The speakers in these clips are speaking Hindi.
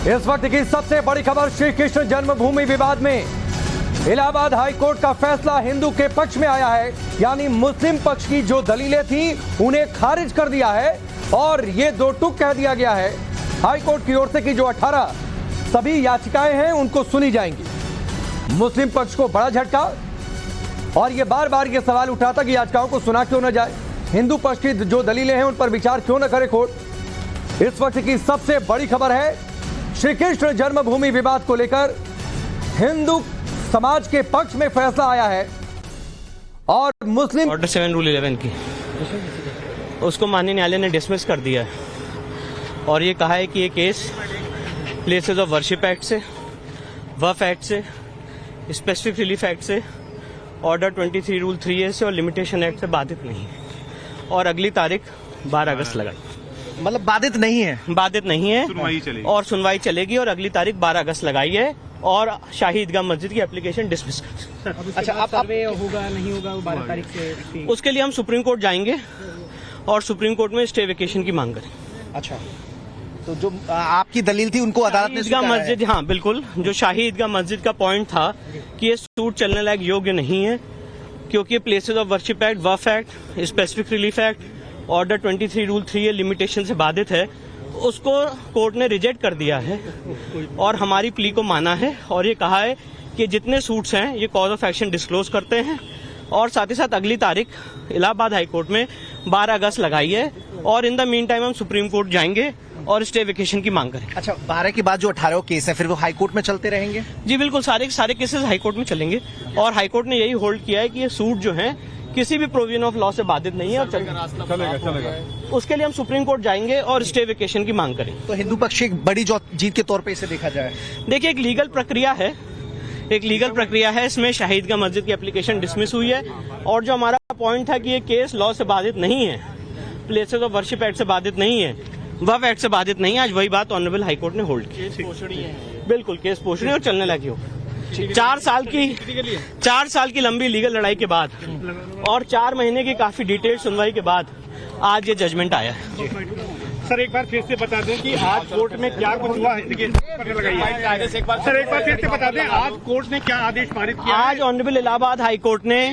इस वक्त की सबसे बड़ी खबर, श्री कृष्ण जन्मभूमि विवाद में इलाहाबाद हाई कोर्ट का फैसला हिंदू के पक्ष में आया है। यानी मुस्लिम पक्ष की जो दलीलें थी उन्हें खारिज कर दिया है और ये दो टूक कह दिया गया है। हाई कोर्ट की ओर से कि जो 18 सभी याचिकाएं हैं उनको सुनी जाएंगी। मुस्लिम पक्ष को बड़ा झटका और ये बार बार ये सवाल उठा था कि याचिकाओं को सुना क्यों न जाए, हिंदू पक्ष की जो दलीलें हैं उन पर विचार क्यों न करे कोर्ट। इस वक्त की सबसे बड़ी खबर है, श्री कृष्ण जन्मभूमि विवाद को लेकर हिंदू समाज के पक्ष में फैसला आया है और मुस्लिम ऑर्डर 7 रूल 11 की उसको माननीय न्यायालय ने डिसमिस कर दिया है और ये कहा है कि ये case places of worship act से, वफ एक्ट से, स्पेसिफिक रिलीफ एक्ट से, ऑर्डर 23 रूल 3A से और लिमिटेशन एक्ट से बाधित नहीं है और अगली तारीख 12 अगस्त लगाई। मतलब बाधित नहीं है, बाधित नहीं है और सुनवाई चलेगी और अगली तारीख 12 अगस्त लगाई है और शाही ईदगाह मस्जिद की एप्लीकेशन डिसमिस कर। अच्छा, अब सर्वे होगा नहीं होगा 12 तारीख से? उसके लिए हम सुप्रीम कोर्ट जाएंगे और सुप्रीम कोर्ट में स्टे वेकेशन की मांग करेंगे। अच्छा, तो जो आपकी दलील थी उनको अदालत ने ईदगाह मस्जिद, हाँ बिल्कुल, जो शाही ईदगाह मस्जिद का पॉइंट था कि ये सूट चलने लायक योग्य नहीं है क्योंकि places of worship act, Waqf act, specific relief act, order 23 rule 3A limitation से बाधित है, उसको कोर्ट ने रिजेक्ट कर दिया है और हमारी प्ली को माना है और ये कहा है कि जितने सूट्स हैं ये कॉज ऑफ एक्शन डिस्क्लोज करते हैं और साथ ही साथ अगली तारीख इलाहाबाद हाई कोर्ट में 12 अगस्त लगाई है और इन द मीन टाइम हम सुप्रीम कोर्ट जाएंगे और स्टे वेकेशन की मांग करेंगे। अच्छा, 12 के बाद जो 18 केस है फिर वो हाई कोर्ट में चलते रहेंगे? जी बिल्कुल, सारे केसेस हाई कोर्ट में चलेंगे और हाई कोर्ट ने यही होल्ड किया है कि ये सूट जो है किसी भी प्रोविजन ऑफ लॉ से बाधित नहीं है और चलेगा। उसके लिए हम सुप्रीम कोर्ट जाएंगे और स्टे वेकेशन की मांग करेंगे। तो हिंदू पक्ष एक बड़ी जीत के तौर पे इसे देखा जाए? देखिए, एक लीगल प्रक्रिया है, इसमें शाही ईदगाह मस्जिद की एप्लीकेशन डिसमिस हुई है और जो हमारा पॉइंट था कि ये केस लॉ से बाधित नहीं है, प्लेसेस ऑफ वर्शिप एक्ट से बाधित नहीं है, वफ एक्ट से बाधित नहीं है, आज वही बात ऑनरेबल हाई कोर्ट ने होल्ड की। बिल्कुल, केस पोषणी और चलने लगी हो। 4 साल की लंबी लीगल लड़ाई के बाद और 4 महीने की काफी डिटेल सुनवाई के बाद आज ये जजमेंट आया है। सर, एक बार फिर से बता दें कि आज कोर्ट में क्या कुछ हुआ है। सर, एक बार फिर से बता दें आज कोर्ट ने क्या आदेश पारित किया? आज ऑनरेबल इलाहाबाद हाई कोर्ट ने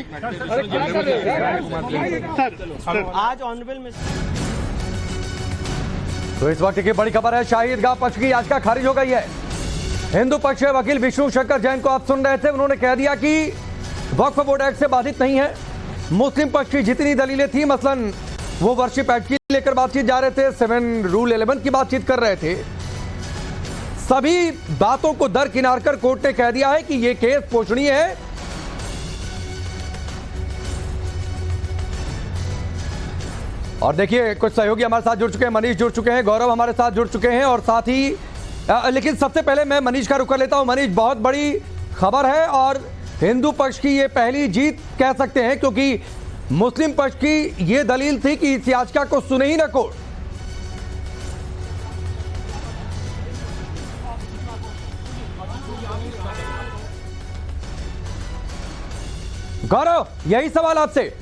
आज ऑनरेबल में तो इस वक्त की बड़ी खबर है, शाही ईदगाह पक्ष की याचिका खारिज हो गई है। हिंदू पक्ष के वकील विष्णु शंकर जैन को आप सुन रहे थे, उन्होंने कह दिया कि वक्फ बोर्ड एक्ट से बाधित नहीं है। मुस्लिम पक्ष की जितनी दलीलें थी, मसलन वो वर्शिप एक्ट की लेकर बातचीत जा रहे थे, 7 रूल 11 की बातचीत कर रहे थे, सभी बातों को दरकिनार कर कोर्ट ने कह दिया है कि ये केस पोषणीय है। और देखिए, कुछ सहयोगी हमारे साथ जुड़ चुके हैं, मनीष जुड़ चुके हैं, गौरव हमारे साथ जुड़ चुके हैं और साथ ही लेकिन सबसे पहले मैं मनीष का रुख कर लेता हूं। मनीष, बहुत बड़ी खबर है और हिंदू पक्ष की ये पहली जीत कह सकते हैं क्योंकि मुस्लिम पक्ष की ये दलील थी कि इस याचिका को सुने ही न कोर्ट। गौरव, यही सवाल आपसे।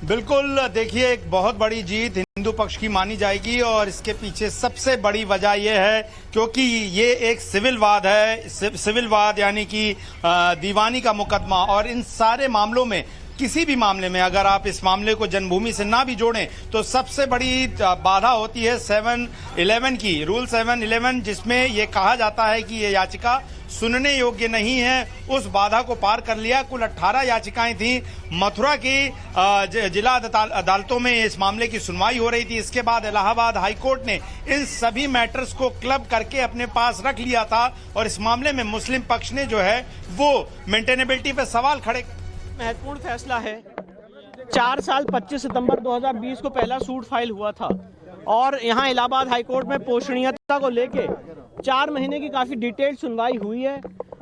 बिल्कुल, देखिए, एक बहुत बड़ी जीत हिंदू पक्ष की मानी जाएगी और इसके पीछे सबसे बड़ी वजह यह है क्योंकि ये एक सिविल वाद है। सिविल वाद यानी कि दीवानी का मुकदमा और इन सारे मामलों में किसी भी मामले में अगर आप इस मामले को जन्मभूमि से ना भी जोड़ें तो सबसे बड़ी बाधा होती है 7-11 की, रूल 7-11, जिसमें ये कहा जाता है कि ये याचिका सुनने योग्य नहीं है। उस बाधा को पार कर लिया। कुल 18 याचिकाएं थी। मथुरा की जिला अदालतों में इस मामले की सुनवाई हो रही थी। इसके बाद इलाहाबाद हाई कोर्ट ने इन सभी मैटर्स को क्लब करके अपने पास रख लिया था और इस मामले में मुस्लिम पक्ष ने जो है वो मेंटेनेबिलिटी पे सवाल खड़े। महत्वपूर्ण फैसला है। 4 साल 25 सितंबर 2020 को पहला सूट फाइल हुआ था और यहाँ इलाहाबाद हाई कोर्ट में पोषणीयता को लेके 4 महीने की काफी डिटेल्ड सुनवाई हुई है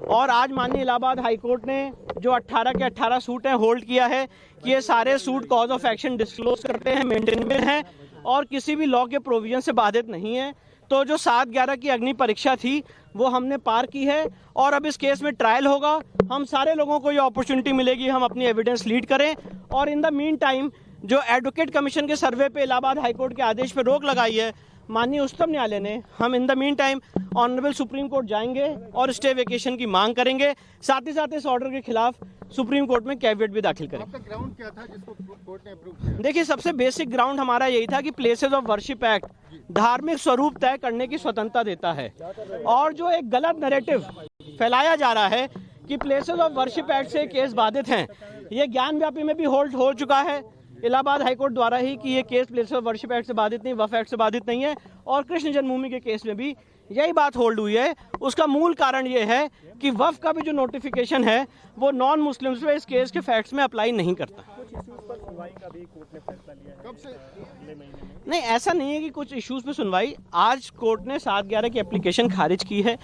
और आज माननीय इलाहाबाद हाई कोर्ट ने जो 18 के 18 सूट हैं होल्ड किया है कि ये सारे suit cause of action disclose करते हैं, मेंटेनेबल हैं और किसी भी लॉ के प्रोविजन से बाधित नहीं है। तो जो 7/11 की अग्नि परीक्षा थी वो हमने पार की है और अब इस केस में ट्रायल होगा। हम सारे लोगों को ये अपॉर्चुनिटी मिलेगी हम अपनी एविडेंस लीड करें और इन द मीन टाइम जो एडवोकेट कमीशन के सर्वे पे इलाहाबाद हाईकोर्ट के आदेश पे रोक लगाई है माननीय उच्चतम न्यायालय ने, हम in the mean time honourable supreme court जाएंगे और स्टे वेकेशन की मांग करेंगे। साथ ही साथ इस ऑर्डर के खिलाफ सुप्रीम कोर्ट में कैविएट भी दाखिल करेंगे। ग्राउंड क्या था जिसको कोर्ट ने अप्रूव किया? देखिए, सबसे बेसिक ग्राउंड हमारा यही था कि प्लेसेस ऑफ वर्शिप एक्ट धार्मिक स्वरूप तय करने की स्वतंत्रता देता है, और जो एक गलत नैरेटिव फैलाया जा रहा है कि प्लेसेस ऑफ वर्शिप एक्ट से केस बाधित हैं, ये ज्ञान व्यापी में भी होल्ड हो चुका है इलाहाबाद हाईकोर्ट द्वारा ही कि ये case places of worship act से बाधित नहीं, वक्फ एक्ट से बाधित नहीं है। और कृष्ण जन्मभूमि के केस में भी यही बात होल्ड हुई है। उसका मूल कारण ये है कि वक्फ का भी जो नोटिफिकेशन है वो नॉन मुस्लिम्स पे इस केस के फैक्ट्स में अप्लाई नहीं करता। नहीं, ऐसा नहीं है कि कुछ इश्यूज पे सुनवाई, आज कोर्ट ने 7/11 की एप्लीकेशन खारिज की है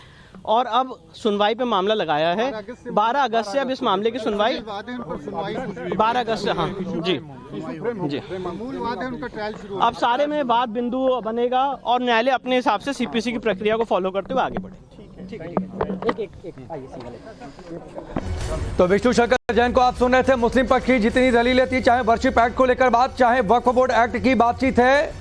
और अब सुनवाई पे मामला लगाया है 12 अगस्त से। अब इस मामले की सुनवाई 12 अगस्त से, हाँ जी जी, मूल वाद है उनका ट्रायल शुरू। अब सारे में वाद बिंदु बनेगा और न्यायालय अपने हिसाब से सीपीसी की प्रक्रिया को फॉलो करते हुए आगे बढ़े। तो विष्णु शंकर जैन को आप सुन रहे थे। मुस्लिम पक्ष की जितनी दलीलें थी, चाहे वर्शिप एक्ट को लेकर बात, चाहे वक्फ बोर्ड एक्ट की बातचीत है,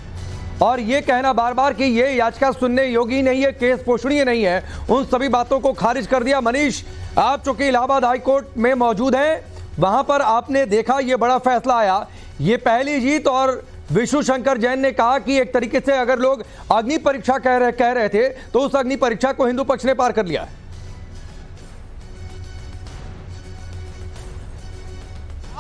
और ये कहना बार बार कि ये याचिका सुनने योग्य नहीं है, केस पोषणीय नहीं है, उन सभी बातों को खारिज कर दिया। मनीष, आप चूंकि इलाहाबाद हाईकोर्ट में मौजूद हैं, वहां पर आपने देखा ये बड़ा फैसला आया, ये पहली जीत, और विष्णु शंकर जैन ने कहा कि एक तरीके से अगर लोग अग्नि परीक्षा कह रहे थे तो उस अग्नि परीक्षा को हिंदू पक्ष ने पार कर लिया है।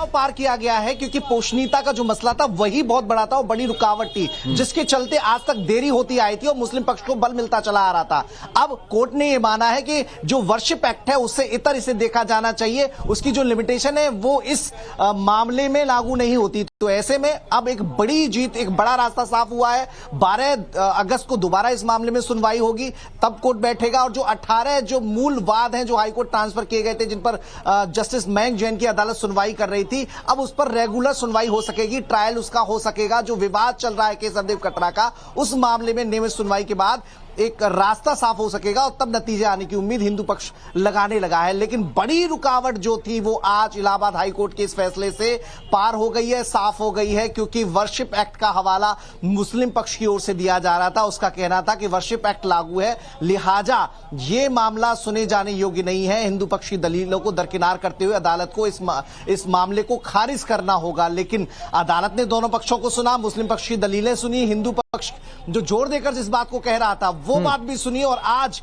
पार किया गया है, क्योंकि पोषणीयता का जो मसला था वही बहुत बड़ा था और बड़ी रुकावट थी, जिसके चलते आज तक देरी होती आई थी और मुस्लिम पक्ष को बल मिलता चला आ रहा था। अब कोर्ट ने यह माना है कि जो वर्शिप एक्ट है उससे इतर इसे देखा जाना चाहिए, उसकी जो लिमिटेशन है वो इस मामले में लागू नहीं होती। तो ऐसे में अब एक बड़ी जीत, एक बड़ा रास्ता साफ हुआ है। 12 अगस्त को दोबारा इस मामले में सुनवाई होगी, तब कोर्ट बैठेगा और जो 18 जो मूल वाद हैं जो हाईकोर्ट ट्रांसफर किए गए थे, जिन पर जस्टिस मयंक जैन की अदालत सुनवाई कर रही थी, अब उस पर रेगुलर सुनवाई हो सकेगी, ट्रायल उसका हो सकेगा। जो विवाद चल रहा है केस हरदेव कटरा का, उस मामले में नियमित सुनवाई के बाद एक रास्ता साफ हो सकेगा और तब नतीजे आने की उम्मीद हिंदू पक्ष लगाने लगा है। लेकिन बड़ी रुकावट जो थी वो आज इलाहाबाद हाईकोर्ट के इस फैसले से पार हो गई है, साफ हो गई है, क्योंकि वर्शिप एक्ट का हवाला मुस्लिम पक्ष की ओर से दिया जा रहा था। उसका कहना था कि वर्शिप एक्ट लागू है, लिहाजा ये मामला सुने जाने योग्य नहीं है। हिंदू पक्ष की दलीलों को दरकिनार करते हुए अदालत को इस मामले को खारिज करना होगा। लेकिन अदालत ने दोनों पक्षों को सुना, मुस्लिम पक्ष की दलीलें सुनी, हिंदू पक्ष जो जोर देकर जिस बात को कह रहा था वो बात भी सुनी, और आज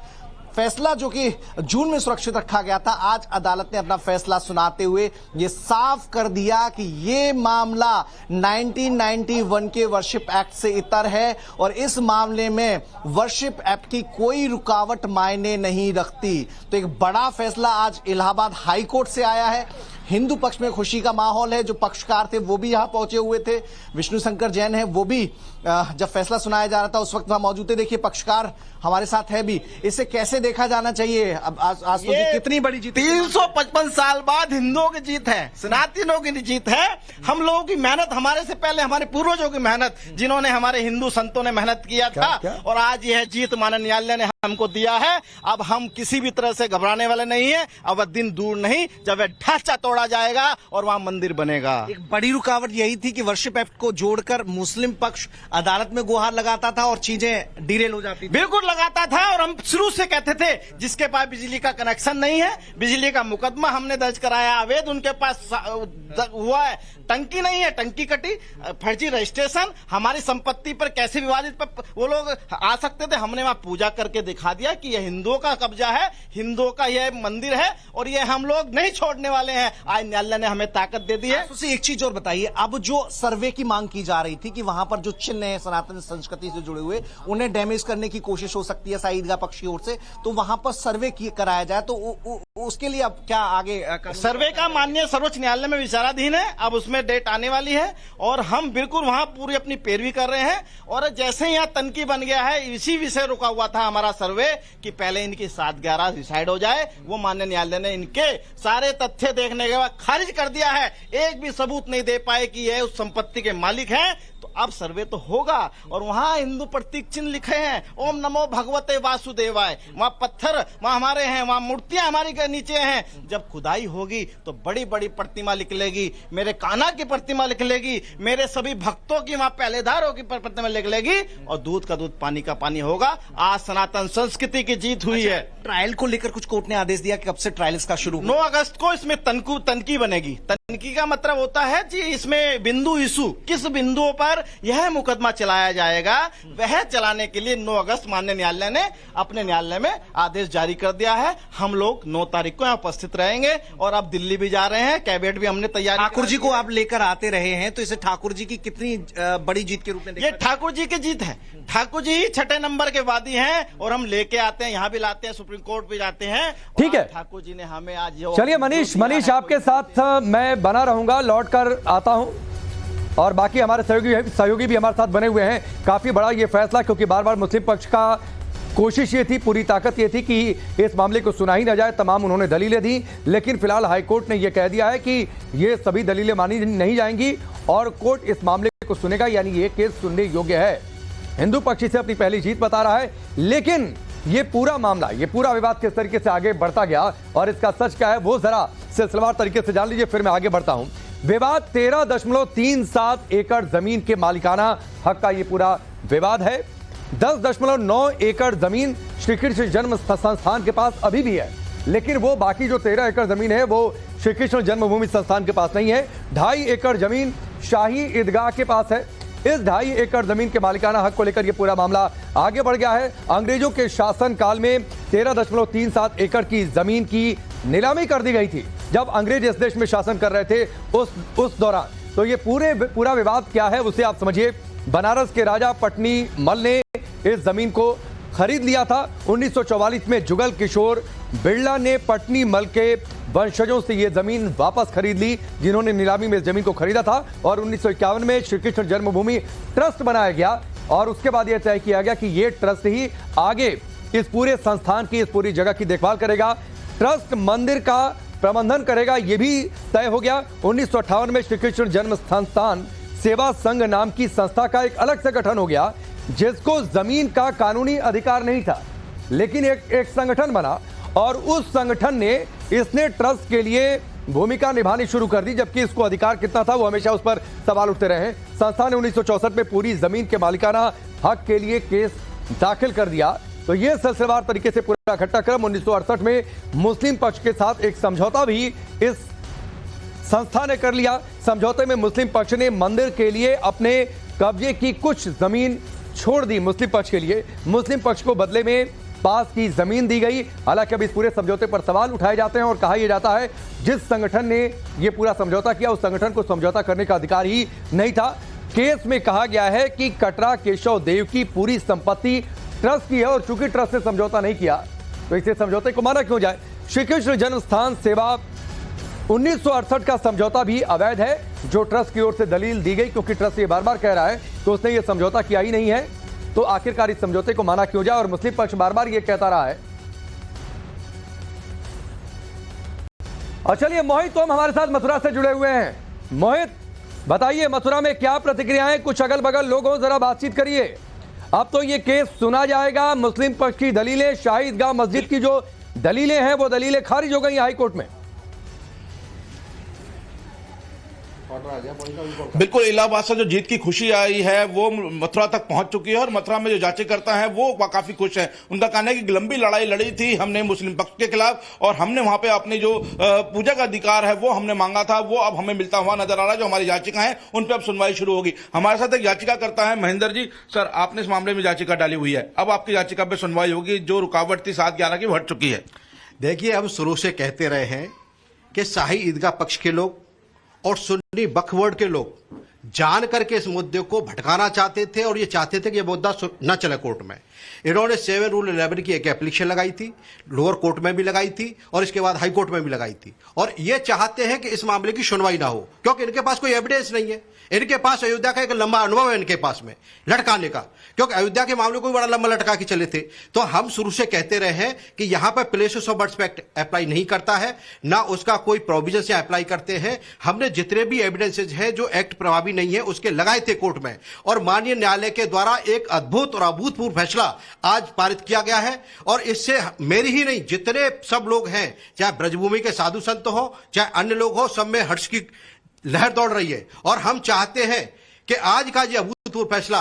फैसला जो कि जून में सुरक्षित रखा गया था, आज अदालत ने अपना फैसला सुनाते हुए ये साफ कर दिया कि ये मामला 1991 के वर्शिप एक्ट से इतर है और इस मामले में वर्शिप एक्ट की कोई रुकावट मायने नहीं रखती। तो एक बड़ा फैसला आज इलाहाबाद हाईकोर्ट से आया है। हिंदू पक्ष में खुशी का माहौल है, जो पक्षकार थे वो भी यहां पहुंचे हुए थे, विष्णु शंकर जैन है वो भी जब फैसला सुनाया जा रहा था उस वक्त वहां मौजूद थे। देखिए पक्षकार हमारे साथ है भी, इसे कैसे देखा जाना चाहिए? अब आज तो कितनी बड़ी जीत, 355 साल बाद हिंदुओं की जीत है, सनातनियों की जीत है। हम लोगों की मेहनत, हमारे से पहले हमारे पूर्वजों की मेहनत, जिन्होंने हमारे हिंदू संतों ने मेहनत किया था, और आज यह जीत माननीय न्यायालय ने हमको दिया है। अब हम किसी भी तरह से घबराने वाले नहीं है। अब वह दिन दूर नहीं जब वह ढांचा तोड़ा जाएगा और वहां मंदिर बनेगा। एक बड़ी रुकावट यही थी कि वर्शिप एक्ट को जोड़कर मुस्लिम पक्ष अदालत में गुहार लगाता था और चीजें डिरेल हो जाती थी। बिल्कुल लगाता था, और हम शुरू से कहते थे जिसके पास बिजली का कनेक्शन नहीं है, बिजली का मुकदमा हमने दर्ज कराया, अवैध उनके पास हुआ है, टंकी नहीं है, टंकी कटी, फर्जी रजिस्ट्रेशन, हमारी संपत्ति पर कैसे विवादित पर वो लोग आ सकते थे। हमने वहां पूजा करके दिखा दिया कि यह हिंदुओं का कब्जा है, हिंदुओं का यह मंदिर है और ये हम लोग नहीं छोड़ने वाले हैं। आज न्यायालय ने हमें ताकत दे दी है। उसे एक चीज और बताइए, अब जो सर्वे की मांग की जा रही थी कि वहां पर जो चिन्ह है सनातन संस्कृति से जुड़े हुए उन्हें डैमेज करने की कोशिश हो सकती है ईदगाह पक्ष की ओर से, तो वहां पर सर्वे कराया जाए, तो उसके लिए अब क्या आगे? सर्वे का माननीय सर्वोच्च न्यायालय में विचाराधीन है, अब उसमें डेट आने वाली है और हम बिल्कुल वहां पूरी अपनी पैरवी कर रहे हैं। और जैसे ही यहाँ तनकी बन गया है, इसी विषय रुका हुआ था हमारा सर्वे कि पहले इनकी 7/11 डिसाइड हो जाए। वो माननीय न्यायालय ने इनके सारे तथ्य देखने के बाद खारिज कर दिया है, एक भी सबूत नहीं दे पाए कि यह उस संपत्ति के मालिक हैं। तो अब सर्वे तो होगा और वहां हिंदू प्रतीक चिन्ह लिखे हैं, ओम नमो भगवते वासुदेवाय, वहां पत्थर वहां हमारे हैं, वहां मूर्तियां हमारी के नीचे हैं। जब खुदाई होगी तो बड़ी बड़ी प्रतिमा निकलेगी, मेरे कान्हा की प्रतिमा निकलेगी, मेरे सभी भक्तों की वहां पहलेदारों की प्रतिमा निकलेगी और दूध का दूध पानी का पानी होगा। आज सनातन संस्कृति की जीत हुई है। ट्रायल को लेकर कुछ कोर्ट ने आदेश दिया कि कब से ट्रायल इसका शुरू 9 अगस्त को इसमें तनकी बनेगी। तनकी का मतलब होता है कि इसमें बिंदु इशू, किस बिंदुओं पर यह मुकदमा चलाया जाएगा, वह चलाने के लिए 9 अगस्त माननीय न्यायालय ने अपने न्यायालय में आदेश जारी कर दिया है। हम लोग 9 तारीख को यहाँ उपस्थित रहेंगे और अब दिल्ली भी जा रहे हैं, कैबिनेट भी हमने तैयार। ठाकुर जी को आप लेकर आते रहे हैं, तो इसे ठाकुर जी की कितनी बड़ी जीत के रूप में ये ठाकुर जी की जीत है। ठाकुर जी 6 नंबर के वादी हैं और हम लेके आते हैं, यहाँ भी लाते हैं, सुप्रीम कोर्ट भी जाते हैं। ठीक है, ठाकुर जी ने हमें आज चलिए मनीष आपके साथ मैं बना रहूंगा, लौट कर आता हूं और बाकी हमारे सहयोगी भी हमारे साथ बने हुए हैं। काफी बड़ा ये फैसला, क्योंकि बार बार मुस्लिम पक्ष का कोशिश ये थी, पूरी ताकत ये थी कि इस मामले को सुना ही न जाए। तमाम उन्होंने दलीलें दी, लेकिन फिलहाल हाईकोर्ट ने यह कह दिया है कि ये सभी दलीलें मानी नहीं जाएंगी और कोर्ट इस मामले को सुनेगा, यानी ये केस सुनने योग्य है। हिंदू पक्ष से अपनी पहली जीत बता रहा है, लेकिन ये पूरा मामला, ये पूरा विवाद किस तरीके से आगे बढ़ता गया और इसका सच क्या है वो जरा सिलसिलेवार तरीके से जान लीजिए, फिर मैं आगे बढ़ता हूं। विवाद 13.37 एकड़ जमीन के मालिकाना हक का ये पूरा विवाद है। 10.9 एकड़ जमीन श्री कृष्ण जन्म संस्थान के पास अभी भी है, लेकिन वो बाकी जो 13 एकड़ जमीन है वो श्री कृष्ण जन्मभूमि संस्थान के पास नहीं है। 2.5 एकड़ जमीन शाही ईदगाह के पास है। इस 2.5 एकड़ जमीन के मालिकाना हक को लेकर यह पूरा मामला आगे बढ़ गया है। अंग्रेजों के शासन काल में 13.37 एकड़ की जमीन की नीलामी कर दी गई थी, जब अंग्रेज इस देश में शासन कर रहे थे उस दौरान। तो ये पूरा विवाद क्या है उसे आप समझिए। बनारस के राजा पटनी मल ने इस जमीन को खरीद लिया था। 1944 में जुगल किशोर बिरला ने पटनी मल के वंशजों से यह जमीन वापस खरीद ली, जिन्होंने नीलामी में इस जमीन को खरीदा था। और 1951 में श्री कृष्ण जन्मभूमि ट्रस्ट बनाया गया और उसके बाद यह तय किया गया कि यह ट्रस्ट ही आगे इस पूरे संस्थान की, इस पूरी जगह की देखभाल करेगा। ट्रस्ट मंदिर का प्रबंधन करेगा, यह भी तय हो गया। 1958 में श्री कृष्ण जन्म संस्थान सेवा संघ नाम की संस्था का एक अलग से गठन हो गया, जिसको जमीन का कानूनी अधिकार नहीं था, लेकिन एक संगठन बना और उस संगठन ने इसने ट्रस्ट के लिए भूमिका निभानी शुरू कर दी, जबकि इसको अधिकार कितना था वो हमेशा उस पर सवाल उठते रहे। संस्था ने 1964 में पूरी जमीन के मालिकाना हक के लिए केस दाखिल कर दिया। तो यह सिलसिलेवार तरीके से पूरा घटनाक्रम 1968 में मुस्लिम पक्ष के साथ एक समझौता भी इस संस्था ने कर लिया। समझौते में मुस्लिम पक्ष ने मंदिर के लिए अपने कब्जे की कुछ जमीन छोड़ दी मुस्लिम पक्ष के लिए। मुस्लिम पक्ष को बदले में पास की जमीन दी गई। हालांकि अब इस पूरे समझौते पर सवाल उठाए जाते हैं और कहा यह जाता है जिस संगठन ने यह पूरा समझौता किया उस संगठन को समझौता करने का अधिकार ही नहीं था। केस में कहा गया है कि कटरा केशव देव की पूरी संपत्ति ट्रस्ट की है और चूंकि ट्रस्ट ने समझौता नहीं किया तो इसे समझौते को माना क्यों जाए। श्री कृष्ण जन्म स्थान सेवा 1968 का समझौता भी अवैध है, जो ट्रस्ट की ओर से दलील दी गई, क्योंकि ट्रस्ट ये बार बार कह रहा है कि उसने ये समझौता किया ही नहीं है, तो आखिरकार इस समझौते को माना क्यों जाए। और मुस्लिम पक्ष बार बार ये कहता रहा है। और चलिए मोहित, तो हम हमारे साथ मथुरा से जुड़े हुए हैं। मोहित बताइए, मथुरा में क्या प्रतिक्रियाएं, कुछ अगल बगल लोगों जरा बातचीत करिए। अब तो ये केस सुना जाएगा, मुस्लिम पक्ष की दलीलें, शाही ईदगाह मस्जिद की जो दलीलें हैं वो दलीलें खारिज हो गई हाईकोर्ट में। बिल्कुल, इलाहाबाद से जो जीत की खुशी आई है वो मथुरा तक पहुंच चुकी है और मथुरा में जो याचिकाकर्ता हैं वो काफी खुश हैं। उनका कहना है कि लंबी लड़ाई लड़ी थी हमने मुस्लिम पक्ष के खिलाफ और हमने वहां पे अपनी जो पूजा का अधिकार है वो हमने मांगा था, वो अब हमें मिलता हुआ नजर आ रहा है। जो हमारी याचिका है उन पर अब सुनवाई शुरू होगी। हमारे साथ एक याचिकाकर्ता है महेंद्र जी। सर, आपने इस मामले में याचिका डाली हुई है, अब आपकी याचिका पे सुनवाई होगी। जो रुकावट थी 7/11 की हट चुकी है। देखिए, हम शुरू से कहते रहे हैं कि शाही ईदगाह पक्ष के लोग और सुन्नी वक्फ बोर्ड के लोग जान करके इस मुद्दे को भटकाना चाहते थे और ये चाहते थे कि यह मुद्दा न चले कोर्ट में। इन्होंने 7 रूल 11 की एक एप्लीकेशन लगाई थी, लोअर कोर्ट में भी लगाई थी और इसके बाद हाई कोर्ट में भी लगाई थी, और ये चाहते हैं कि इस मामले की सुनवाई ना हो, क्योंकि इनके पास कोई एविडेंस नहीं है। इनके पास अयोध्या का एक लंबा अनुभव है इनके पास में लटकाने का, क्योंकि अयोध्या के मामले को भी बड़ा लंबा लटका के चले थे। तो हम शुरू से कहते रहे हैं कि यहां पर places of birth act apply नहीं करता है, ना उसका कोई प्रोविजन से अप्लाई करते हैं। हमने जितने भी एविडेंसेज हैं जो एक्ट प्रभावी नहीं है उसके लगाए थे कोर्ट में, और माननीय न्यायालय के द्वारा एक अद्भुत और अभूतपूर्व फैसला आज पारित किया गया है। और इससे मेरी ही नहीं, जितने सब लोग हैं, चाहे ब्रजभूमि के साधु संत हो, चाहे अन्य लोग हो, सब में हर्ष की लहर दौड़ रही है। और हम चाहते हैं कि आज का यह अभूतपूर्व फैसला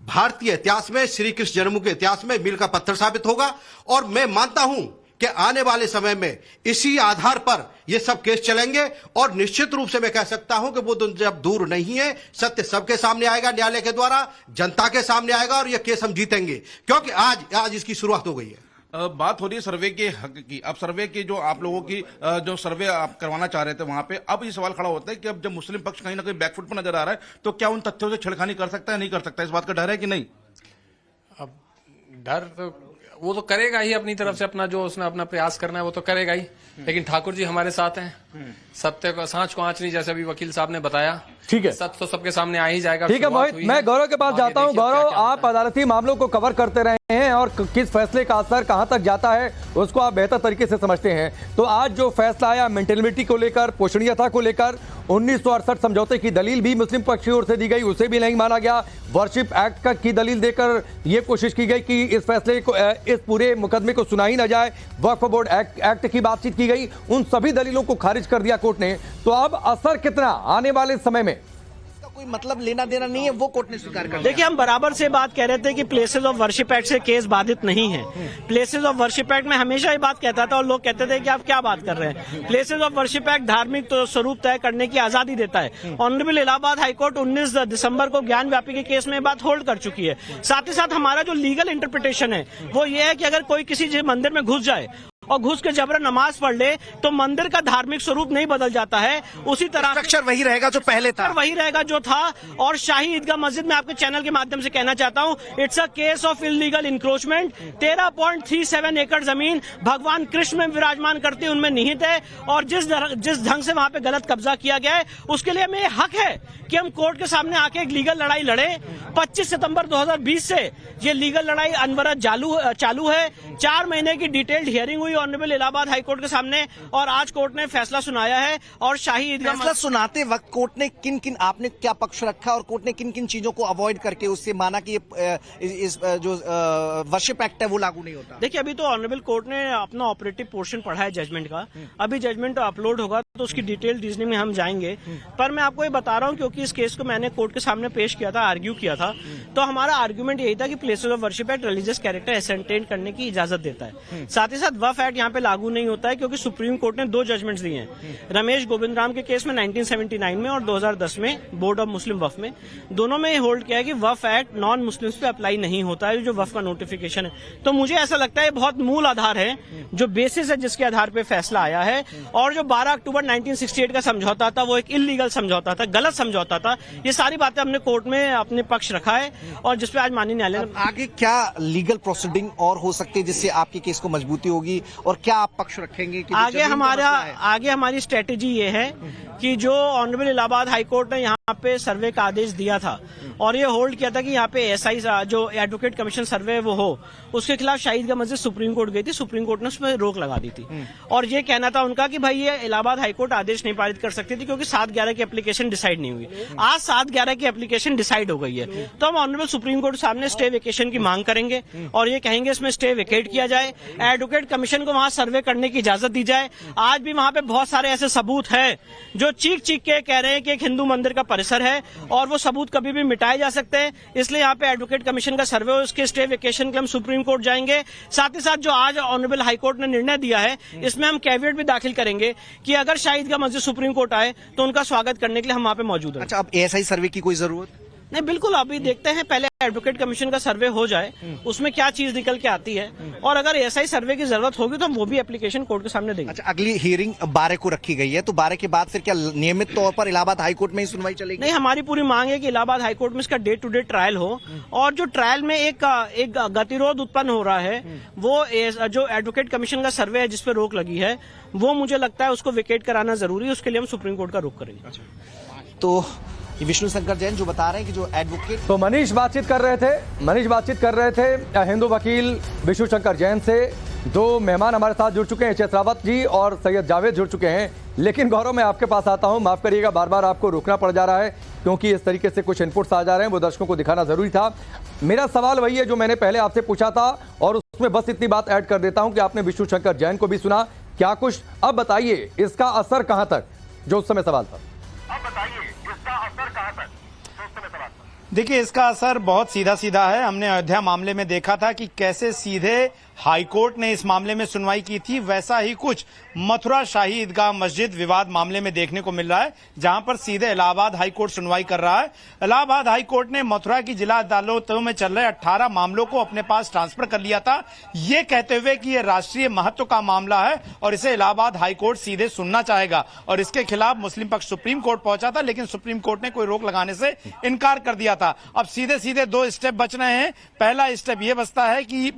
भारतीय इतिहास में, श्री कृष्ण जन्म के इतिहास में मील का पत्थर साबित होगा। और मैं मानता हूं कि आने वाले समय में इसी आधार पर ये सब केस चलेंगे, और निश्चित रूप से मैं कह सकता हूं कि वो जब दूर नहीं है, सत्य सबके सामने आएगा, न्यायालय के द्वारा जनता के सामने आएगा, और यह केस हम जीतेंगे, क्योंकि आज इसकी शुरुआत हो गई है। बात हो रही है सर्वे के हक की। अब सर्वे की जो आप लोगों की जो सर्वे आप करवाना चाह रहे थे वहां पे, अब ये सवाल खड़ा होता है कि अब जब मुस्लिम पक्ष कहीं ना कहीं बैकफुट पर नजर आ रहा है, तो क्या उन तथ्यों से छेड़खानी कर सकता है, नहीं कर सकता? इस बात का डर है कि नहीं? अब डर तो वो तो करेगा ही, अपनी तरफ से अपना जो उसने अपना प्रयास करना है वो तो करेगा ही, लेकिन ठाकुर जी हमारे साथ हैं। सत्य को, सांच को आंच नहीं, जैसे अभी वकील साहब ने बताया। ठीक है, सत्य तो सबके सामने आ ही जाएगा। ठीक है मोहित, मैं गौरव के पास जाता हूं। गौरव, आप अदालती मामलों को कवर करते रहे हैं और किस फैसले का असर कहां तक जाता है उसको आप बेहतर तरीके से समझते हैं। तो आज जो फैसला आया मेंटेलिटी को लेकर, पोषणीयता को लेकर, 1968 समझौते की दलील भी मुस्लिम पक्ष की ओर से दी गई, उसे भी नहीं माना गया। वर्शिप एक्ट की दलील देकर यह कोशिश की गई कि इस फैसले को, इस पूरे मुकदमे को सुना ही ना जाए। वक्फ बोर्ड एक्ट की बातचीत की गई, उन सभी दलीलों को खारिज कर दिया कोर्ट ने। तो अब असर कितना आने वाले समय में? कोई मतलब लेना देना नहीं है, वो कोर्ट ने स्वीकार कर लिया। देखिए, हम बराबर से बात कह रहे थे कि प्लेसेस ऑफ वर्शिप एक्ट से केस बाधित नहीं है। प्लेसेस ऑफ वर्शिप एक्ट में हमेशा ये बात कहता था और लोग कहते थे कि आप क्या बात कर रहे हैं। प्लेसेस ऑफ वर्शिप एक्ट धार्मिक तो स्वरूप तय करने की आजादी देता है। ऑनरेबल इलाहाबाद हाईकोर्ट 19 दिसंबर को ज्ञान व्यापी के केस में बात होल्ड कर चुकी है। साथ ही साथ हमारा जो लीगल इंटरप्रिटेशन है वो ये है कि अगर कोई किसी मंदिर में घुस जाए और घुस के जबरन नमाज पढ़ ले तो मंदिर का धार्मिक स्वरूप नहीं बदल जाता है, उसी तरह स्ट्रक्चर वही रहेगा जो पहले था, वही रहेगा जो था। और शाही ईदगाह मस्जिद में आपके चैनल के माध्यम से कहना चाहता हूं, it's a case of illegal encroachment. 13.37 एकड़ जमीन भगवान कृष्ण में विराजमान करती उनमें निहित है, और जिस ढंग से वहां पे गलत कब्जा किया गया है उसके लिए हमें हक है कि हम कोर्ट के सामने आके एक लीगल लड़ाई लड़े। 25 सितंबर 2020 से ये लीगल लड़ाई अनवरत चालू है। 4 महीने की डिटेल्ड हियरिंग हुई ऑनरेबल इलाहाबाद हाईकोर्ट के सामने, और आज कोर्ट ने फैसला सुनाया है। और शाही ईदगाह फैसला सुनाते वक्त कोर्ट ने किन आपने क्या पक्ष रखा और कोर्ट ने किन चीजों को अवॉइड करके उससे माना कि इस जो वर्शिप एक्ट है वो लागू नहीं होता? देखिए, अभी तो ऑनरेबल कोर्ट ने अपना ऑपरेटिव पोर्शन पढ़ा है जजमेंट का। अभी जजमेंट अपलोड होगा तो उसकी डिटेल रीजनिंग में हम जाएंगे। पर मैं आपको ये बता रहा हूँ, क्योंकि इस केस को मैंने कोर्ट के सामने पेश किया था, आर्ग्यू किया था, तो हमारा आर्ग्यूमेंट यही था कि places of worship act religious character ascertain करने की इजाजत देता है। साथ ही साथ वक्फ एक्ट यहाँ पे लागू नहीं होता है, क्योंकि सुप्रीम कोर्ट ने 2 जजमेंट्स दिए हैं, रमेश गोविंद राम के केस में 1979 में और 2010 में बोर्ड ऑफ मुस्लिम वक्फ में। दोनों में होल्ड किया है कि वक्फ एक्ट नॉन मुस्लिम्स पे अप्लाई नहीं होता है, जो वक्फ का नोटिफिकेशन है। तो मुझे ऐसा लगता है बहुत मूल आधार है, जो बेसिस है जिसके आधार पर फैसला आया है। और जो 12 अक्टूबर 1968 का समझौता था वो एक इलीगल समझौता था, गलत समझौता था। ये सारी बातें हमने कोर्ट में अपने पक्ष रखा है, और जिसपे आज माननीय न्यायालय आगे क्या लीगल प्रोसीडिंग और हो सकती है जिससे आपके केस को मजबूती होगी, और क्या आप पक्ष रखेंगे? कि आगे हमारी स्ट्रेटेजी ये है कि जो ऑनरेबल इलाहाबाद हाईकोर्ट ने यहाँ पे सर्वे का आदेश दिया था और ये होल्ड किया था कि यहाँ पे एसआई जो एडवोकेट कमीशन सर्वे वो हो, उसके खिलाफ शाही ईदगाह मस्जिद सुप्रीम कोर्ट गई थी, सुप्रीम कोर्ट ने उसमें रोक लगा दी थी। और ये कहना था उनका कि भाई ये इलाहाबाद हाईकोर्ट आदेश नहीं पारित कर सकती थी, क्योंकि 7/11 की एप्लीकेशन डिसाइड नहीं हुई। आज 7/11 की एप्लीकेशन डिसाइड हो गई है, तो हम ऑनरेबल सुप्रीम कोर्ट सामने स्टे वेकेशन की मांग करेंगे और ये कहेंगे इसमें स्टे वेकेट किया जाए, एडवोकेट कमीशन को वहां सर्वे करने की इजाजत दी जाए। आज भी वहां पे बहुत सारे ऐसे सबूत हैं जो चीख के कह रहे हैं कि एक हिंदू मंदिर का परिसर है, और वो सबूत कभी भी मिटाए जा सकते हैं। इसलिए यहाँ पे एडवोकेट कमीशन का सर्वे हो, उसके स्टे वेकेशन के हम सुप्रीम कोर्ट जाएंगे। साथ ही साथ जो आज ऑनरेबल हाईकोर्ट ने निर्णय दिया है, इसमें हम कैविएट भी दाखिल करेंगे कि अगर शाही ईदगाह मस्जिद सुप्रीम कोर्ट आए तो उनका स्वागत करने के लिए हम वहां पे मौजूद हैं। अच्छा, अब एएसआई सर्वे की कोई जरूरत? नहीं, बिल्कुल अभी देखते हैं, पहले एडवोकेट कमीशन का सर्वे हो जाए, उसमें क्या चीज निकल के आती है, और अगर ऐसा ही सर्वे की जरूरत होगी तो हम वो भी एप्लीकेशन कोर्ट के सामने देंगे। अच्छा, अगली हियरिंग 12 को रखी गई है, तो 12 के बाद फिर क्या नियमित तौर पर इलाहाबाद हाईकोर्ट में ही सुनवाई चलेगी? नहीं, हमारी पूरी मांग है कि इलाहाबाद हाईकोर्ट में इसका डे टू डे ट्रायल हो, और जो ट्रायल में एक गतिरोध उत्पन्न हो रहा है, वो जो एडवोकेट कमीशन का सर्वे है जिसपे रोक लगी है, वो मुझे लगता है उसको विकेट कराना जरूरी है, उसके लिए हम सुप्रीम कोर्ट का रुख करेंगे। तो विष्णु शंकर जैन जो बता रहे हैं कि जो एडवोकेट, तो मनीष बातचीत कर रहे थे हिंदू वकील विष्णु शंकर जैन से। दो मेहमान हमारे साथ जुड़ चुके हैं, एच.एस. रावत जी और सैयद जावेद जुड़ चुके हैं। लेकिन गौरव, मैं आपके पास आता हूं, माफ करिएगा बार बार आपको रोकना पड़ जा रहा है, क्योंकि इस तरीके से कुछ इनपुट्स आ जा रहे हैं, वो दर्शकों को दिखाना जरूरी था। मेरा सवाल वही है जो मैंने पहले आपसे पूछा था, और उसमें बस इतनी बात ऐड कर देता हूं कि आपने विष्णु शंकर जैन को भी सुना, क्या कुछ अब बताइए इसका असर कहां तक, जो उस समय सवाल था। देखिए, इसका असर बहुत सीधा सीधा है। हमने अयोध्या मामले में देखा था कि कैसे सीधे हाईकोर्ट ने इस मामले में सुनवाई की थी, वैसा ही कुछ मथुरा शाही ईदगाह मस्जिद विवाद मामले में देखने को मिल रहा है, जहां पर सीधे इलाहाबाद हाईकोर्ट सुनवाई कर रहा है। इलाहाबाद हाईकोर्ट ने मथुरा की जिला अदालतों में चल रहे 18 मामलों को अपने पास ट्रांसफर कर लिया था, ये कहते हुए कि यह राष्ट्रीय महत्व का मामला है और इसे इलाहाबाद हाईकोर्ट सीधे सुनना चाहेगा। और इसके खिलाफ मुस्लिम पक्ष सुप्रीम कोर्ट पहुंचा था, लेकिन सुप्रीम कोर्ट ने कोई रोक लगाने से इनकार कर दिया था। अब सीधे सीधे दो स्टेप बच रहे हैं। पहला स्टेप यह बचता है कि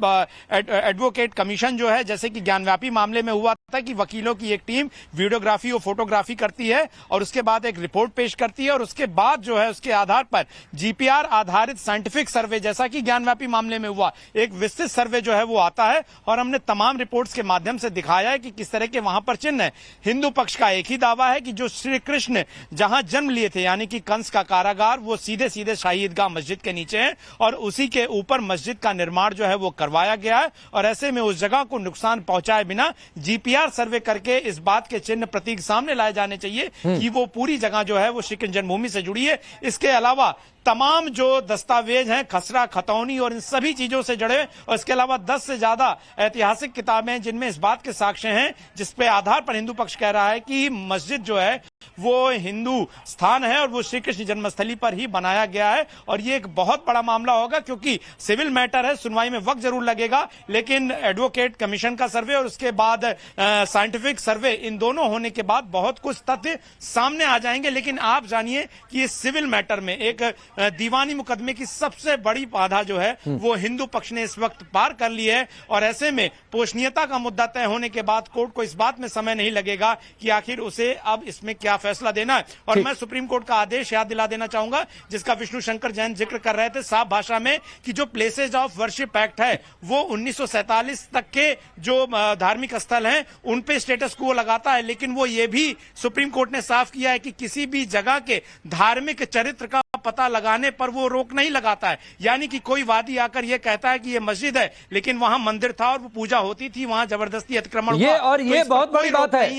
एडवोकेट कमीशन जो है, जैसे कि ज्ञानव्यापी मामले में हुआ था कि वकीलों की एक टीम वीडियोग्राफी और फोटोग्राफी करती है और उसके बाद एक रिपोर्ट पेश करती है, और उसके बाद जो है उसके आधार पर जीपीआर आधारित साइंटिफिक सर्वे, जैसा कि ज्ञानव्यापी मामले में हुआ, एक विस्तृत सर्वे जो है वो आता है। और हमने तमाम रिपोर्ट्स के माध्यम से दिखाया है कि किस तरह के वहां पर चिन्ह है। हिंदू पक्ष का एक ही दावा है कि जो श्री कृष्ण जहां जन्म लिए थे, यानी कि कंस का कारागार, वो सीधे सीधे शाही ईदगाह मस्जिद के नीचे है, और उसी के ऊपर मस्जिद का निर्माण जो है वो करवाया गया है। और ऐसे में उस जगह को नुकसान पहुंचाए बिना जीपीआर सर्वे करके इस बात के चिन्ह प्रतीक सामने लाए जाने चाहिए कि वो पूरी जगह जो है वो श्री कृष्ण जन्मभूमि से जुड़ी है। इसके अलावा तमाम जो दस्तावेज हैं, खसरा खतौनी और इन सभी चीजों से जुड़े, और इसके अलावा 10 से ज्यादा ऐतिहासिक किताबें जिनमें इस बात के साक्ष्य हैं, जिसपे आधार पर हिंदू पक्ष कह रहा है कि मस्जिद जो है वो हिंदू स्थान है और वो श्री कृष्ण जन्मस्थली पर ही बनाया गया है। और ये एक बहुत बड़ा मामला होगा, क्योंकि सिविल मैटर है, सुनवाई में वक्त जरूर लगेगा, लेकिन एडवोकेट कमीशन का सर्वे और उसके बाद साइंटिफिक सर्वे, इन दोनों होने के बाद बहुत कुछ तथ्य सामने आ जाएंगे। लेकिन आप जानिए कि इस सिविल मैटर में एक दीवानी मुकदमे की सबसे बड़ी बाधा जो है वो हिंदू पक्ष ने इस वक्त पार कर ली है। और ऐसे में पोषणीयता का मुद्दा तय होने के बाद कोर्ट को इस बात में समय नहीं लगेगा कि आखिर उसे अब इसमें क्या फैसला देना है। और मैं सुप्रीम कोर्ट का आदेश याद दिला देना चाहूंगा, जिसका विष्णु शंकर जैन जिक्र कर रहे थे साफ भाषा में, कि जो प्लेसेज ऑफ वर्शिप एक्ट है वो 1947 तक के जो धार्मिक स्थल हैं उन पे स्टेटस को लगाता है। लेकिन वो ये भी सुप्रीम कोर्ट ने साफ किया है कि किसी भी जगह के धार्मिक चरित्र का पता लगाने पर वो रोक नहीं लगाता है। यानी कि कोई वादी आकर ये कहता है कि ये मस्जिद है, लेकिन वहां मंदिर था और वो पूजा होती थी, वहां जबरदस्ती अतिक्रमण हुआ, और ये बहुत बड़ी बात है,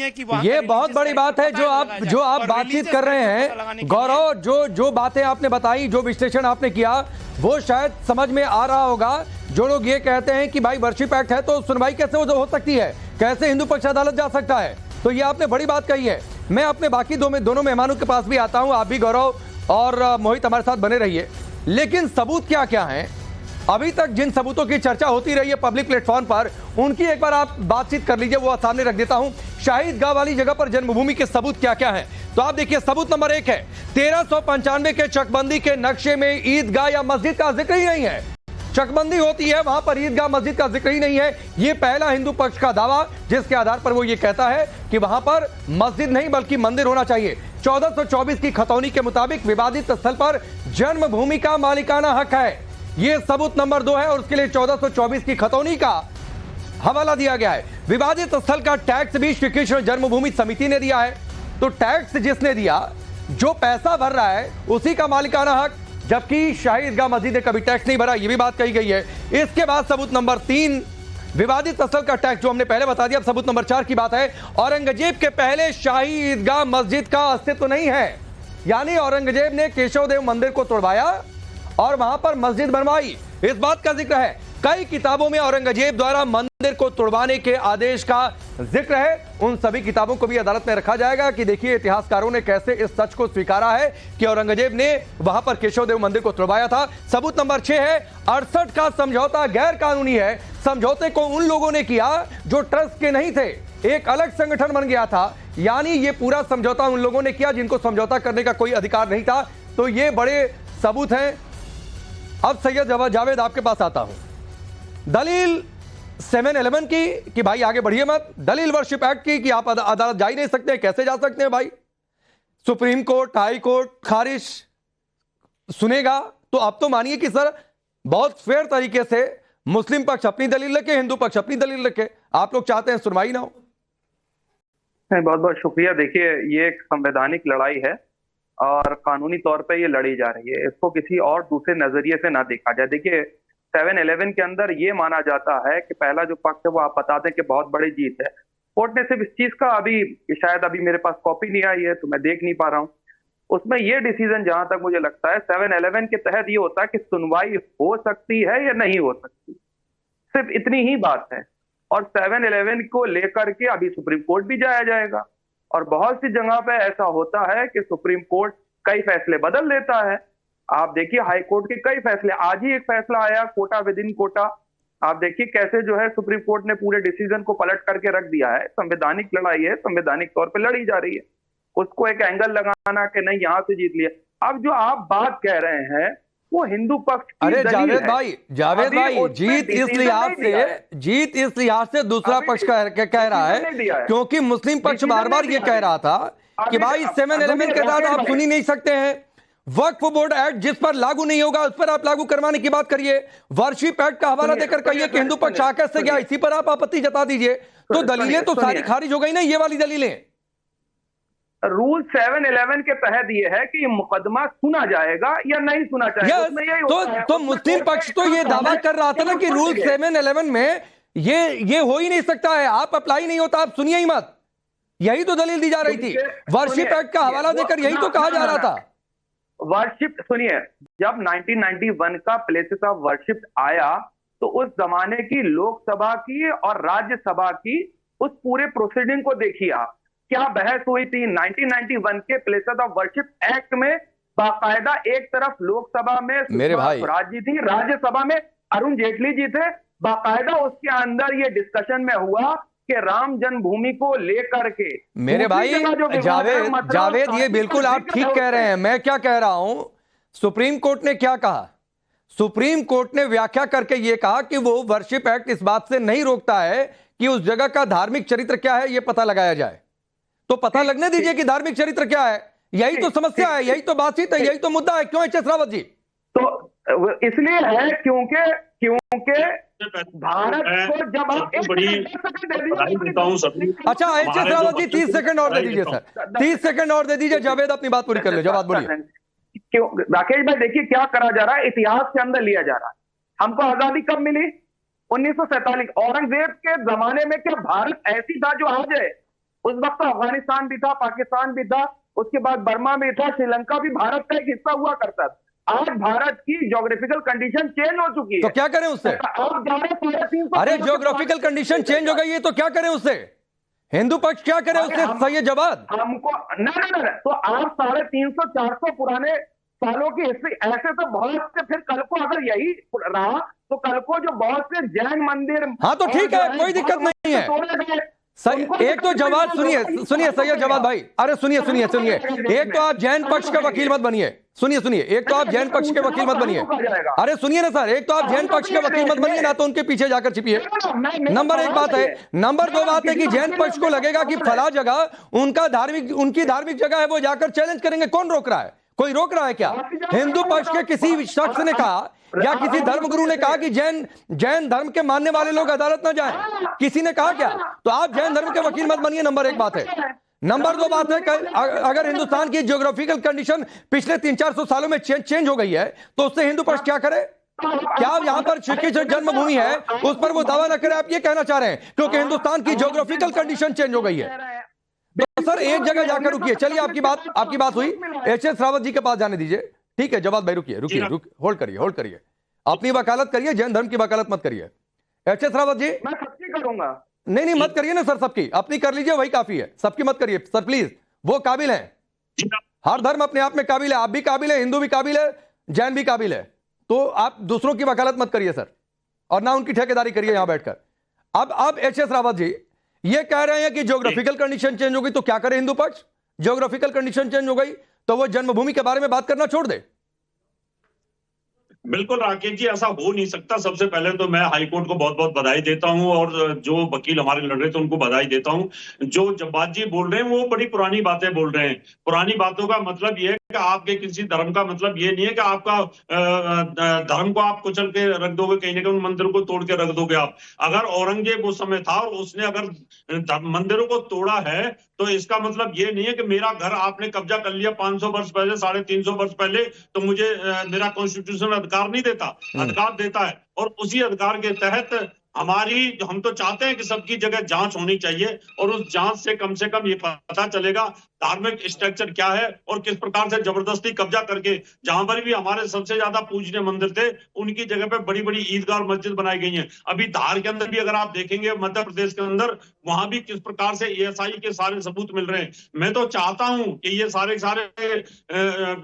ये बहुत बड़ी बात है जो आप बातचीत कर रहे हैं। गौरव, जो बातें आपने बताई, जो विश्लेषण आपने किया, वो शायद समझ में आ रहा होगा। जो लोग ये कहते हैं कि भाई वर्शिप एक्ट है तो सुनवाई कैसे हो सकती है, कैसे हिंदू पक्ष अदालत जा सकता है, तो ये आपने बड़ी बात कही है। मैं अपने बाकी दोनों मेहमानों के पास भी आता हूं, आप भी गौरव और मोहित हमारे साथ बने रहिए। लेकिन सबूत क्या क्या हैं? अभी तक जिन सबूतों की चर्चा होती रही है पब्लिक प्लेटफॉर्म पर, उनकी एक बार आप बातचीत कर लीजिए, वो सामने रख देता हूं। शाही ईदगाह वाली जगह पर जन्मभूमि के सबूत क्या क्या हैं? तो आप देखिए, सबूत नंबर 1 है 1395 के चकबंदी के नक्शे में ईदगाह या मस्जिद का जिक्र ही नहीं है। चकबंदी होती है, वहां पर ईदगाह मस्जिद का जिक्र ही नहीं है। यह पहला हिंदू पक्ष का दावा, जिसके आधार पर वो ये कहता है कि वहां पर मस्जिद नहीं बल्कि मंदिर होना चाहिए। 1424 की खतौनी के मुताबिक विवादित स्थल पर जन्मभूमि का मालिकाना हक है। यह सबूत नंबर 2 है, और उसके लिए 1424 की खतौनी का हवाला दिया गया है। विवादित स्थल का टैक्स भी श्री कृष्ण जन्मभूमि समिति ने दिया है। तो टैक्स जिसने दिया, जो पैसा भर रहा है, उसी का मालिकाना हक, जबकि शाही ईदगाह मस्जिद ने कभी टैक्स नहीं भरा, यह भी बात कही गई है। इसके बाद सबूत नंबर 3, विवादित स्थल का टैक्स, जो हमने पहले बता दिया। अब सबूत नंबर 4 की बात है, औरंगजेब के पहले शाही ईदगाह मस्जिद का अस्तित्व नहीं है। यानी औरंगजेब ने केशवदेव मंदिर को तोड़वाया और वहां पर मस्जिद बनवाई, इस बात का जिक्र है। कई किताबों में औरंगजेब द्वारा मंदिर को तोड़वाने के आदेश का जिक्र है। उन सभी किताबों को भी अदालत में रखा जाएगा कि देखिए इतिहासकारों ने कैसे इस सच को स्वीकारा है कि औरंगजेब ने वहां पर केशवदेव मंदिर को तोड़वाया था। सबूत नंबर 6 है 68 का समझौता गैर कानूनी है। समझौते को उन लोगों ने किया जो ट्रस्ट के नहीं थे, एक अलग संगठन बन गया था। यानी ये पूरा समझौता उन लोगों ने किया जिनको समझौता करने का कोई अधिकार नहीं था। तो ये बड़े सबूत हैं। अब सैयद जावेद आपके पास आता हूं। दलील 7-11 की कि भाई आगे बढ़िए मत, दलील वर्शिप एक्ट की कि आप अदालत जा ही नहीं सकते, कैसे जा सकते हैं भाई? सुप्रीम कोर्ट, हाई कोर्ट खारिज सुनेगा तो आप तो मानिए कि सर बहुत फेयर तरीके से मुस्लिम पक्ष अपनी दलील रखे, हिंदू पक्ष अपनी दलील रखे। आप लोग चाहते हैं सुनवाई ना हो? बहुत बहुत शुक्रिया। देखिए, ये एक संवैधानिक लड़ाई है और कानूनी तौर पे ये लड़ी जा रही है। इसको किसी और दूसरे नजरिए से ना देखा जाए। देखिए 7-11 के अंदर ये माना जाता है कि पहला जो पक्ष है वो आप बता दें कि बहुत बड़ी जीत है। कोर्ट ने सिर्फ इस चीज का शायद अभी मेरे पास कॉपी नहीं आई है तो मैं देख नहीं पा रहा हूं, उसमें ये डिसीजन जहां तक मुझे लगता है 7-11 के तहत ये होता है कि सुनवाई हो सकती है या नहीं हो सकती, सिर्फ इतनी ही बात है। और 7-11 को लेकर के अभी सुप्रीम कोर्ट भी जाया जाएगा और बहुत सी जगह पे ऐसा होता है कि सुप्रीम कोर्ट कई फैसले बदल देता है। आप देखिए हाई कोर्ट के कई फैसले, आज ही एक फैसला आया कोटा विद इन कोटा, आप देखिए कैसे जो है सुप्रीम कोर्ट ने पूरे डिसीजन को पलट करके रख दिया है। संवैधानिक लड़ाई है, संवैधानिक तौर पे लड़ी जा रही है, उसको एक एंगल लगाना कि नहीं यहां से जीत लिया। अब जो आप बात कह रहे हैं वो हिंदू पक्ष की अरे दलील है। जावेद भाई जीत इस लिहाज से दूसरा पक्ष कह रहा है क्योंकि मुस्लिम पक्ष बार बार ये कह रहा था कि भाई 7-11 के साथ आप सुन ही नहीं सकते हैं। वक्फ बोर्ड एक्ट जिस पर लागू नहीं होगा उस पर आप लागू करवाने की बात करिए। वर्शिप एक्ट का हवाला देकर कहिए कि हिंदू पक्ष आकाश से गया, इसी पर आप आपत्ति जता दीजिए। तो दलीलें तो सारी खारिज हो गई ना, ये वाली दलीलें। रूल 7-11 के तहत ये है कि मुकदमा सुना जाएगा या नहीं सुना जाएगा। तो मुस्लिम पक्ष तो ये दावा कर रहा था ना कि रूल 7-11 में ये हो ही नहीं सकता है, आप अप्लाई नहीं होता, आप सुनिए ही मत। यही तो दलील दी जा रही थी। वर्शिप एक्ट का हवाला देकर यही तो कहा जा रहा था। वर्शिप सुनिए, जब 1991 का प्लेसेस ऑफ वर्शिप आया तो उस जमाने की लोकसभा की और राज्यसभा की उस पूरे प्रोसीडिंग को देखिए आप, क्या बहस हुई थी। 1991 के प्लेसेस ऑफ वर्शिप एक्ट में बाकायदा एक तरफ लोकसभा में मेरे भाई स्वराज जी थी, राज्यसभा में अरुण जेटली जी थे। बाकायदा उसके अंदर ये डिस्कशन में हुआ कि राम जन्मभूमि को लेकर के मेरे भाई जावेद ये बिल्कुल आप ठीक कह रहे हैं। मैं क्या कह रहा हूं, सुप्रीम कोर्ट ने क्या कहा? सुप्रीम कोर्ट ने व्याख्या करके यह कहा कि वो वर्शिप एक्ट इस बात से नहीं रोकता है कि उस जगह का धार्मिक चरित्र क्या है यह पता लगाया जाए। तो पता लगने दीजिए कि धार्मिक चरित्र क्या है। यही तो समस्या है, यही तो बातचीत है, यही तो मुद्दा है। क्यों एच.एस. रावत जी? तो इसलिए है क्योंकि भारत को जब अच्छा एच.एस. रावत जी 30 सेकंड और दे दीजिए सर, 30 सेकंड और दे दीजिए। जावेद अपनी बात पूरी कर ले, जवाब बोलिए। क्यों राकेश भाई, देखिए क्या करा जा रहा है, इतिहास के अंदर लिया जा रहा है। हमको आजादी कब मिली? 1947। औरंगजेब के जमाने में क्या भारत ऐसी था जो आज है? उस वक्त अफगानिस्तान भी था, पाकिस्तान भी था, उसके बाद बर्मा भी था, श्रीलंका भी भारत का एक हिस्सा हुआ करता था। आज भारत की ज्योग्राफिकल कंडीशन चेंज हो चुकी है। तो क्या करें उससे? अरे ज्योग्राफिकल कंडीशन चेंज हो गई है तो क्या करें उससे? हिंदू पक्ष क्या करे उससे? सैयद जवाद हमको न तो आप 350-400 पुराने सालों की हिस्ट्री, ऐसे तो बहुत से, फिर कल को अगर यही रहा तो कल को जो बहुत से जैन मंदिर, हाँ तो ठीक है, कोई दिक्कत नहीं है। एक तो जवाब सुनिए सैयद जवाद भाई, अरे सुनिए, एक तो आप जैन पक्ष के वकील मत बनिए। सुनिए, एक तो आप जैन पक्ष के वकील मत बनिए। अरे सुनिए ना सर, एक तो आप जैन पक्ष के वकील मत बनिए ना, तो उनके पीछे जाकर छिपिए। नंबर 1 बात है। नंबर 2 बात है कि जैन पक्ष को लगेगा कि फला जगह उनकी धार्मिक जगह है, वो जाकर चैलेंज करेंगे। कौन रोक रहा है? कोई रोक रहा है क्या? हिंदू पक्ष के किसी शख्स ने कहा या किसी धर्मगुरु ने कहा कि जैन धर्म के मानने वाले लोग अदालत ना जाएं? किसी ने कहा क्या? तो आप जैन धर्म के वकील मत बनिए। नंबर 1 बात है। नंबर 2 बात है, अगर हिंदुस्तान की ज्योग्राफिकल कंडीशन पिछले 300-400 सालों में चेंज हो गई है तो उससे हिंदू पक्ष क्या करे? क्या यहां पर श्री कृष्ण जन्मभूमि है उस पर वो दावा न करे? आप ये कहना चाह रहे हैं क्योंकि हिंदुस्तान की ज्योग्राफिकल कंडीशन चेंज हो गई है। तो सर एक जगह जाकर रुकिए। चलिए आपकी बात हुई, एच.एस. रावत जी के पास जाने दीजिए। ठीक है जवाद भाई, रुकिए, होल्ड करिए। अपनी वकालत करिए, जैन धर्म की वकालत मत करिए। एच.एस. रावत जी नहीं करूंगा। नहीं मत करिए ना सर, सबकी अपनी कर लीजिए, वही काफी है, सबकी मत करिए सर प्लीज। वो काबिल हैं, हर धर्म अपने आप में काबिल है, आप भी काबिल है, हिंदू भी काबिल है, जैन भी काबिल है, तो आप दूसरों की वकालत मत करिए सर, और ना उनकी ठेकेदारी करिए यहां बैठकर। अब एच.एस. रावत जी ये कह रहे हैं कि ज्योग्राफिकल कंडीशन चेंज हो गई तो क्या करे हिंदू पक्ष? ज्योग्राफिकल कंडीशन चेंज हो गई तो वो जन्मभूमि के बारे में बात करना छोड़ दे। बिल्कुल राकेश जी, ऐसा हो नहीं सकता। सबसे पहले तो मैं हाईकोर्ट को बहुत बहुत बधाई देता हूं, और जो वकील हमारे लड़ रहे थे उनको बधाई देता हूं। जो जब्बात जी बोल रहे हैं वो बड़ी पुरानी बातें बोल रहे हैं। पुरानी बातों का मतलब ये है कि आपके किसी धर्म का मतलब ये नहीं है कि आपका धर्म को आप कुचल के रख दोगे, कहीं ना कहीं उन मंदिरों को तोड़ के रख दोगे आप। अगर औरंगजेब उस समय था और उसने अगर मंदिरों को तोड़ा है तो इसका मतलब ये नहीं है कि मेरा घर आपने कब्जा कर लिया 500 वर्ष पहले, 350 वर्ष पहले, तो मुझे मेरा कॉन्स्टिट्यूशन अधिकार नहीं देता, अधिकार देता है। और उसी अधिकार के तहत हम तो चाहते हैं कि सबकी जगह जांच होनी चाहिए, और उस जांच से कम ये पता चलेगा धार्मिक स्ट्रक्चर क्या है और किस प्रकार से जबरदस्ती कब्जा करके जहां पर भी हमारे सबसे ज्यादा पूजनीय मंदिर थे उनकी जगह पे बड़ी बड़ी ईदगाह और मस्जिद बनाई गई हैं। अभी धार के अंदर भी अगर आप देखेंगे, मध्य प्रदेश के अंदर, वहां भी किस प्रकार से एएसआई के सारे सबूत मिल रहे हैं। मैं तो चाहता हूं कि ये सारे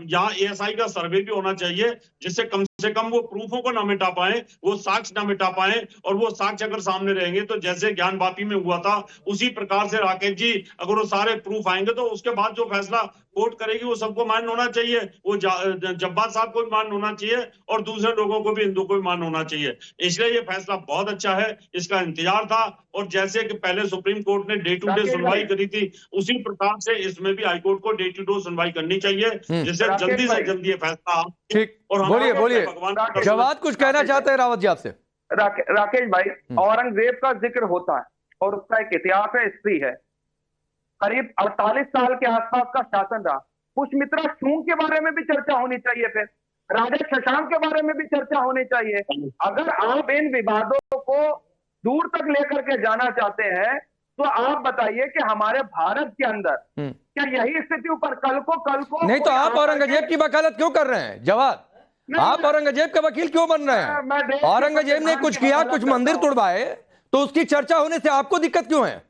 यहाँ एएसआई का सर्वे भी होना चाहिए, जिससे कम से कम वो प्रूफों को ना मिटा पाए, वो साक्ष्य ना मिटा पाए, और वो साक्ष्य अगर सामने रहेंगे तो जैसे ज्ञान वापी में हुआ था उसी प्रकार से राकेश जी अगर वो सारे प्रूफ आएंगे तो उसके बाद जो फैसला कोर्ट करेगी वो सबको मान्य होना चाहिए। वो जब्बार साहब को भी मान्य होना चाहिए और दूसरे लोगों को भी, हिंदू को भी मान्य होना चाहिए। इसलिए ये फैसला बहुत अच्छा है, इसका इंतजार था। और जैसे कि पहले सुप्रीम कोर्ट ने डे टू डे सुनवाई करी थी, उसी प्रकार से इसमें भी हाईकोर्ट को डे टू डे सुनवाई करनी चाहिए, जिससे जल्दी से जल्दी ये फैसला। ठीक, बोलिए जवाब कुछ कहना चाहते हैं रावत जी आपसे? राकेश भाई, औरंगजेब का जिक्र होता है और उसका एक इतिहास है, हिस्ट्री है। करीब 48 साल के आसपास का शासन रहा। पुष्यमित्रा शुंग के बारे में भी चर्चा होनी चाहिए, फिर राजा शशांक के बारे में भी चर्चा होनी चाहिए। अगर आप इन विवादों को दूर तक लेकर के जाना चाहते हैं तो आप बताइए कि हमारे भारत के अंदर क्या यही स्थिति ऊपर कल को नहीं तो आप औरंगजेब की वकालत क्यों कर रहे हैं? जवाब, आप औरंगजेब का वकील क्यों बन रहे हैं? औरंगजेब ने कुछ किया, कुछ मंदिर तोड़वाए, तो उसकी चर्चा होने से आपको दिक्कत क्यों है?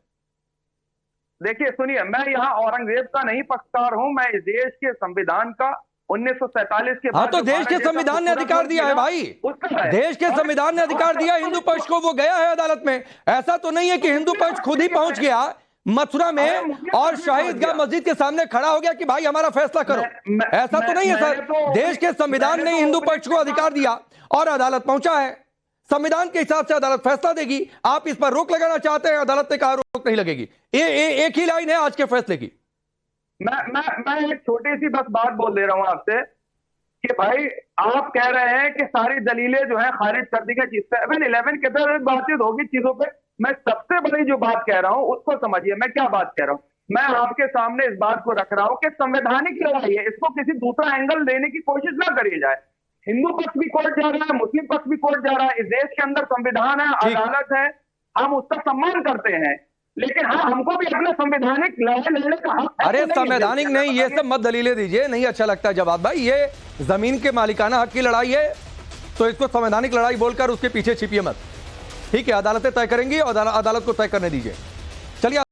देखिए सुनिए, मैं यहाँ औरंगजेब का नहीं पक्षकार हूं, मैं इस देश के संविधान का 1947 के हाँ, तो देश के संविधान ने अधिकार दिया है भाई, देश के संविधान ने अधिकार दिया हिंदू पक्ष को, वो गया है अदालत में। ऐसा तो नहीं है कि हिंदू पक्ष खुद ही पहुंच गया मथुरा में और शहीदगाह मस्जिद के सामने खड़ा हो गया कि भाई हमारा फैसला करो। ऐसा तो नहीं है सर, देश के संविधान ने हिंदू पक्ष को अधिकार दिया और अदालत पहुंचा है, संविधान के हिसाब से अदालत फैसला देगी। आप इस पर रोक लगाना चाहते हैं, अदालत ने कहा रोक नहीं लगेगी। एक ही लाइन है आज के फैसले की। मैं एक छोटी सी बस बात बोल दे रहा हूं आपसे कि भाई आप कह रहे हैं कि सारी दलीलें जो है खारिज कर दी गई। 7/11 के अंदर बातचीत होगी चीजों पे। मैं सबसे बड़ी जो बात कह रहा हूं उसको समझिए, मैं क्या बात कह रहा हूं। मैं आपके सामने इस बात को रख रहा हूं कि संवैधानिक लड़ाई है, इसको किसी दूसरा एंगल लेने की कोशिश ना करी जाए। हिंदू पक्ष भी कोर्ट जा रहा है, मुस्लिम पक्ष भी कोर्ट जा रहा है। इस देश के अंदर संविधान है, अदालत है, हम उसका सम्मान करते हैं, लेकिन हाँ हमको भी अपने संवैधानिक लड़ाई लड़ने का हक है। अरे संवैधानिक नहीं, ये सब मत दलीलें दीजिए, नहीं अच्छा लगता जवाब भाई। ये जमीन के मालिकाना हक की लड़ाई है, तो इसको संवैधानिक लड़ाई बोलकर उसके पीछे छिपिए मत। ठीक है, अदालतें तय करेंगी और अदालत को तय करने दीजिए। चलिए।